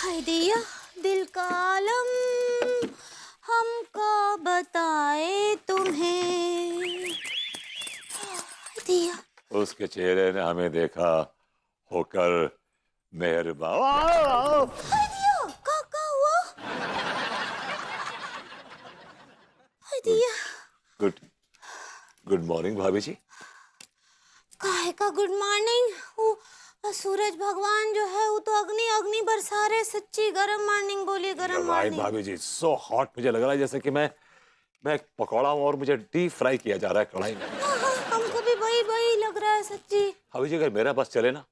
हाय दिया दिल का आलम हमका बताए तुम्हें। हाय दिया उसके चेहरे ने हमें देखा होकर मेहरबान। हाय दिया का हुआ। हाय गुड दिया गुड गुड मॉर्निंग भाभी जी। काहे का गुड मॉर्निंग। वो सूरज भगवान जो है वो तो अग्नि अग्नि बरसा रहे। सच्ची गरम मॉर्निंग बोली गरम राइट मॉर्निंग। भाभी जी, सो हॉट। मुझे लग रहा है जैसे कि मैं एक पकौड़ा हूं और मुझे डीप फ्राई किया जा रहा है कढ़ाई में। हाँ, हमको भी वही वही लग रहा है सच्ची। भाभी जी, अगर मेरा बस चले ना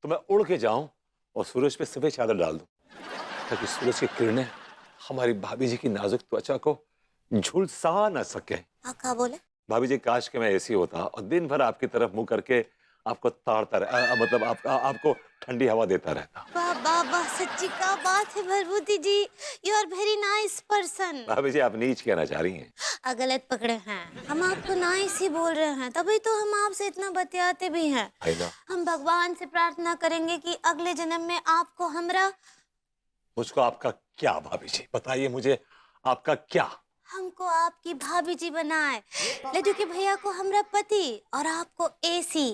तो मैं उड़ के जाऊं और सूरज पे सफेद चादर डाल दूं ताकि सूरज की किरणें हमारी भाभी जी की नाजुक त्वचा को झुलसा न सके। क्या बोले। भाभी जी, काश के मैं एसी होता और दिन भर आपकी तरफ मुंह करके आपको ताड़ता मतलब आपको ठंडी हवा देता रहता। वाह वाह वाह सच्ची का बात है Bharbhuti ji. You are very nice person. भाभी जी, आप नीच कहना चाह रही हैं। गलत पकड़े हैं। हम आपको नाइस ही बोल रहे हैं तभी तो हम आपसे इतना बतियाते भी हैं। I know. हम भगवान से प्रार्थना करेंगे कि अगले जन्म में आपको हमरा मुझको आपका क्या भाभी जी, बताइए मुझे आपका क्या। हमको आपकी भाभी जी बनाए। लड्डू के भैया को हमरा पति और आपको एसी,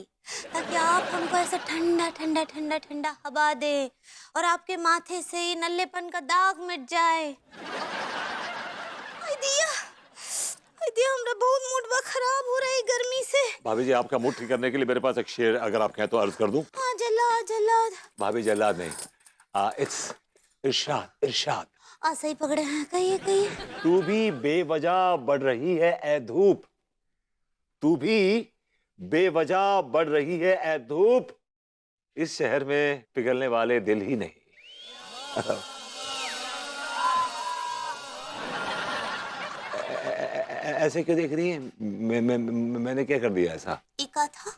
ताकि आप हमको ऐसा ठंडा ठंडा ठंडा ठंडा हवा दे और आपके माथे से ये नल्लेपन का दाग मिट जाए। हाय दिया हमरा बहुत मूड बा खराब हो रहा है गर्मी से। भाभी जी, आपका मूड ठीक करने के लिए मेरे पास एक शेर अगर आप कहें तो अर्ज कर दूं। हाँ जल्लाद जल्लाद। भाभी, जल्लाद नहीं, इट्स इरशाद इरशाद। सही पकड़े हैं। कहिए कहिए। तू भी बेवजह बढ़ रही है ए धूप, तू भी बेवजह बढ़ रही है ए धूप, इस शहर में पिघलने वाले दिल ही नहीं। ऐसे क्यों देख रही हैं? मैंने क्या कर दिया ऐसा? इका था।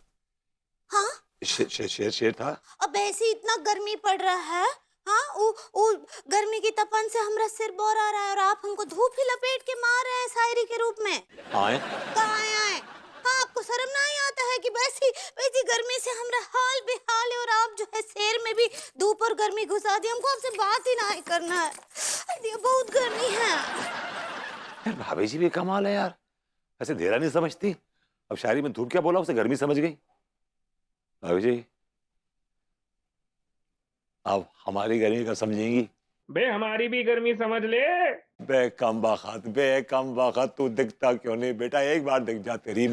हाँ शेर था। अब ऐसे इतना गर्मी पड़ रहा है। हाँ वो गर्मी की तपन से हमरा सिर बोर आ रहा है और आप हमको धूप ही लपेट के मार रहे हैं शायरी के रूप में। आए कहाँ आए। हाँ आपको शर्म नहीं आता है कि वैसी वैसी गर्मी से हमरा हाल बेहाल है और आप जो है शेर में भी धूप और गर्मी घुसा दी। हमको आपसे बात ही नहीं करना है। अरे बहुत गर्मी है। यार भाभी जी भी कमाल है यार, ऐसे देरा नहीं समझती। अब शायरी में धूप क्या बोला, उसे गर्मी समझ गई। भाभी जी, अब हमारी गर्मी का समझेंगी? बे हमारी भी गर्मी समझ ले। बे कम बखत तू दिखता क्यों नहीं बेटा, एक बार दिख जा तेरी।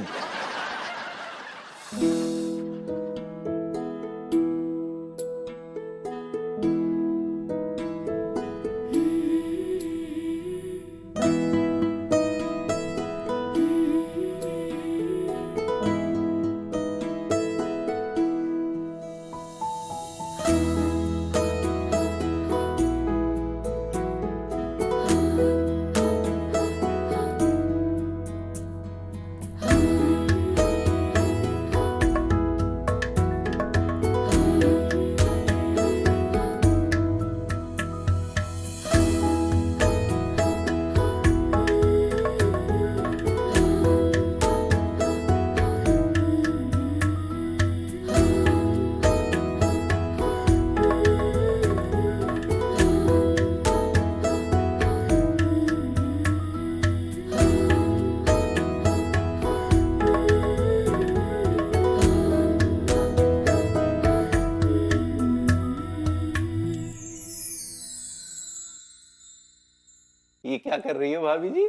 ये क्या कर रही हो भाभी जी?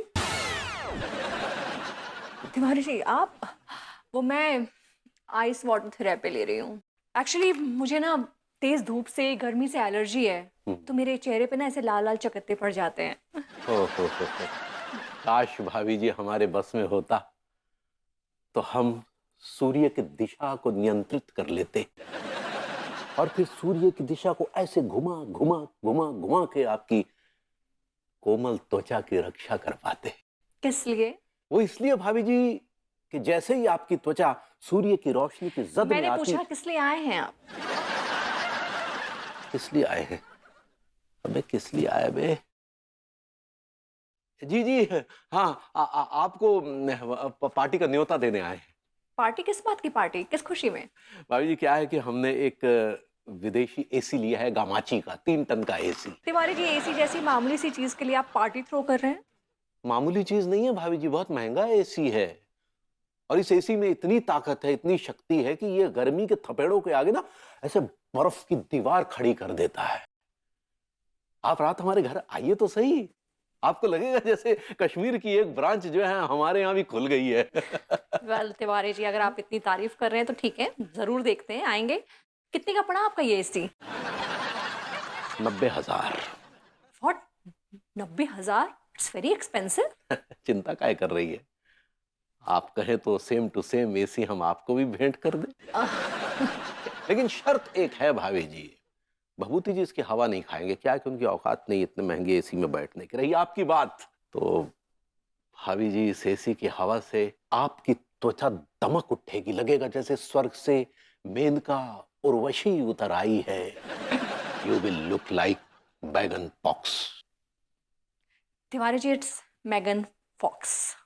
तिवारी जी आप मैं आइस वाटर थेरेपी ले रही हूँ। एक्चुअली मुझे ना तेज धूप से गर्मी से एलर्जी है, तो मेरे चेहरे पे ना ऐसे लाल लाल चकत्ते पड़ जाते हैं। हो काश भाभी जी हमारे बस में होता तो हम सूर्य की दिशा को नियंत्रित कर लेते और फिर सूर्य की दिशा को ऐसे घुमा घुमा घुमा घुमा के आपकी कोमल त्वचा की रक्षा कर पाते। किस लिए? वो इसलिए भाभी जी कि जैसे ही आपकी त्वचा सूर्य की रोशनी की जद में मैंने आती। पूछा किस लिए आए हैं आप? किस लिए आए हैं? अबे किस लिए आए बे? जी जी हाँ, आपको पार्टी का न्योता देने आए हैं। पार्टी? किस बात की पार्टी? किस खुशी में? भाभी जी क्या है कि हमने एक विदेशी एसी लिया है, गामाची का 3 टन का एसी। तिवारी जी, एसी जैसी मामूली सी चीज के लिए आप पार्टी थ्रो कर रहे हैं? मामूली चीज नहीं है भाभी जी, बहुत महंगा एसी है। और इस एसी में इतनी ताकत है, इतनी शक्ति है कि ये गर्मी के थपेड़ों के आगे ना ऐसे बर्फ की दीवार खड़ी कर देता है। आप रात हमारे घर आइए तो सही, आपको लगेगा जैसे कश्मीर की एक ब्रांच जो है हमारे यहाँ भी खुल गई है। वेल तिवारी जी, अगर आप इतनी तारीफ कर रहे हैं तो ठीक है, जरूर देखते हैं, आएंगे। कितने का पड़ा आपका ये AC? 90,000। What, 90,000? It's very expensive. चिंता काय कर रही है? आप कहें तो सेम टू सेम एसी हम आपको भी भेंट कर दें। लेकिन शर्त एक है भाभी जी, भभूति जी इसकी हवा नहीं खाएंगे। क्या है कि उनकी औकात नहीं इतने महंगे एसी में बैठने की। रही आपकी बात, तो भाभी जी इस एसी की हवा से आपकी त्वचा दमक उठेगी, लगेगा जैसे स्वर्ग से मेनका उर्वशी उतर आई है। You will look like baigan pox. Tiwari ji, it's Megan Fox.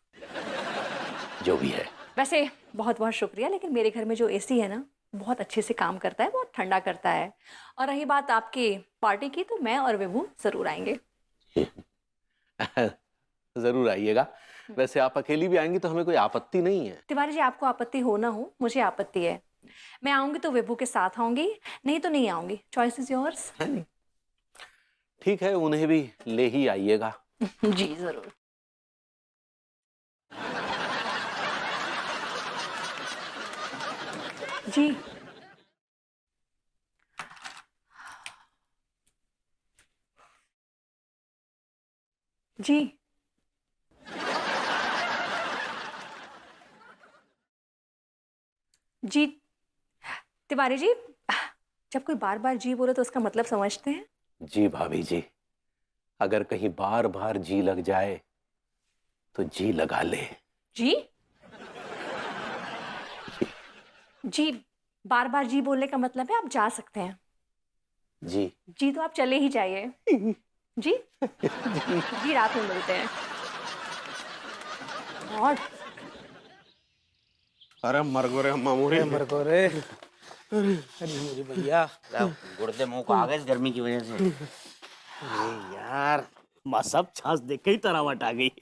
जो भी है। वैसे बहुत बहुत शुक्रिया, लेकिन मेरे घर में जो एसी है ना, बहुत अच्छे से काम करता है, बहुत ठंडा करता है। और रही बात आपकी पार्टी की, तो मैं और विभू जरूर आएंगे। जरूर आइएगा। वैसे आप अकेली भी आएंगी तो हमें कोई आपत्ति नहीं है। तिवारी जी, आपको आपत्ति हो ना हो, मुझे आपत्ति है। मैं आऊंगी तो विभू के साथ आऊंगी, नहीं तो नहीं आऊंगी। Choice is yours. ठीक है, उन्हें भी ले ही आइएगा। जी जरूर। जी जी जी तिवारी जी, जब कोई बार बार जी बोले तो उसका मतलब समझते हैं? जी भाभी जी, अगर कहीं बार बार जी लग जाए तो जी लगा ले। जी जी, बार बार जी बोलने का मतलब है आप जा सकते हैं। जी जी तो आप चले ही जाइए। जी जी, रात में मिलते हैं। और अरे मर गो रे मामूरे, मर को रे। अरे मेरे भैया, गुर्दे मुंह को आ गए इस गर्मी की वजह से। अरे यार, माँ सब छाछ देख के ही तरावट आ गई।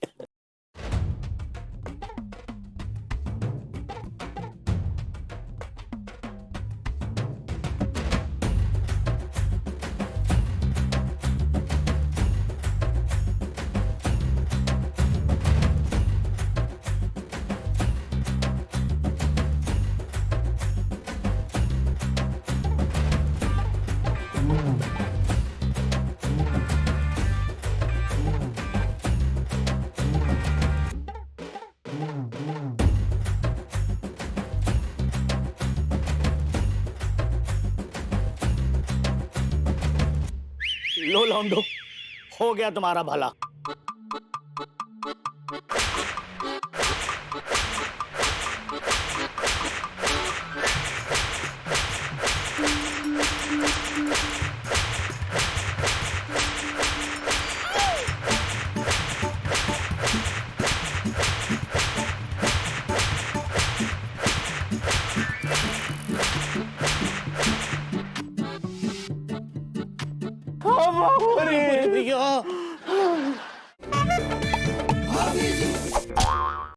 लो लौंडो, हो गया तुम्हारा भला।